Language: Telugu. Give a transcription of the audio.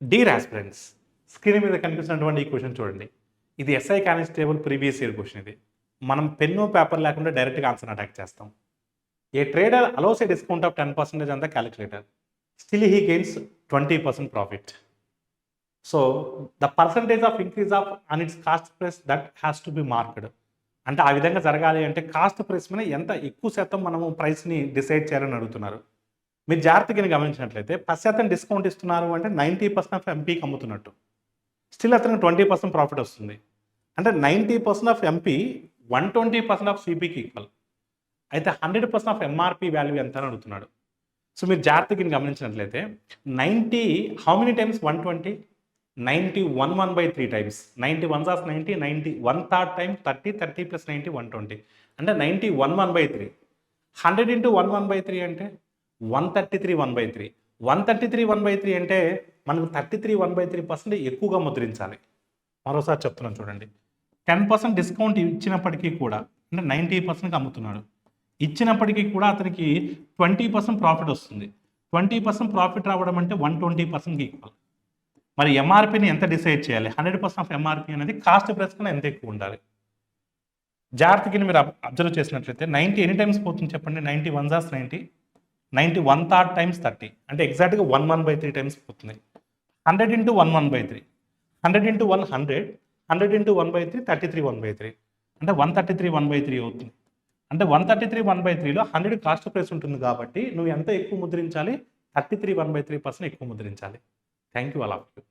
డీర్ ఆస్పిరెంట్స్, స్క్రీన్ మీద కనిపిస్తున్నటువంటి ఈ క్వశ్చన్ చూడండి. ఇది SI constable previous year question ఇది. మనం పెన్ను, పేపర్ లేకుండా డైరెక్ట్‌గా ఆన్సర్‌ని అటాక్ చేస్తాం. ఏ trader allows a discount of 10% on the calculator. Still he gains 20% profit. So, the percentage of increase of on it's cost price that has to be marked. అంటే ఆ విధంగా జరగాలి అంటే కాస్ట్ ప్రైస్ మీద ఎంత ఎక్కువ శాతం మనము ప్రైస్‌ని డిసైడ్ చేయాలని అడుగుతున్నారు. మీరు జాగ్రత్తగా గమనించినట్లయితే 10% డిస్కౌంట్ ఇస్తున్నారు అంటే 90% ఆఫ్ ఎంపీకి అమ్ముతున్నట్టు. స్టిల్ అతనికి 20% ప్రాఫిట్ వస్తుంది. అంటే 90% ఆఫ్ ఎంపీ 120% ఆఫ్ సిపికి ఈక్వల్. అయితే 100% ఆఫ్ ఎంఆర్పి వాల్యూ ఎంత అని అడుగుతున్నాడు. సో మీరు జాగ్రత్తగా గమనించినట్లయితే 90 how many times 120? 90 1/3 times. 90 once of 90, 90 1/3 time 30, 30 plus 90 120. అంటే 90 1/3. 100 ఇంటూ 1/3 అంటే 133 1/3. 133 1/3 అంటే మనకు 33 1/3% ఎక్కువగా ముద్రించాలి. మరోసారి చెప్తున్నాను చూడండి. 10% డిస్కౌంట్ ఇచ్చినప్పటికీ కూడా అంటే 90%కి అమ్ముతున్నాడు. ఇచ్చినప్పటికీ కూడా అతనికి 20% ప్రాఫిట్ వస్తుంది. 20% ప్రాఫిట్ రావడం అంటే 120%కి ఈక్వల్. మరి ఎంఆర్పిని ఎంత డిసైడ్ చేయాలి? 100% ఆఫ్ ఎంఆర్పి అనేది కాస్ట్ ప్రైస్ కన్నా ఎంత ఎక్కువ ఉండాలి? జాగ్రత్తగా మీరు అబ్జర్వ్ చేసినట్లయితే 90 ఎన్ని టైమ్స్ పోతుంది చెప్పండి? 90 వన్స్ ఆఫ్ 90, 90 1/3 టైమ్స్ 30 అంటే ఎగ్జాక్ట్గా 1/3 టైమ్స్ పోతుంది. 100 ఇంటూ 1/3, 100 ఇంటూ 100, 100 ఇంటూ 1/3 33 1/3 అంటే 133 1/3 అవుతుంది. అంటే 133 1/3లో 100 కాస్ట్ ప్రైస్ ఉంటుంది కాబట్టి నువ్వు ఎంత ఎక్కువ ముద్రించాలి? 33 1/3% ఎక్కువ ముద్రించాలి. Thank you all of you.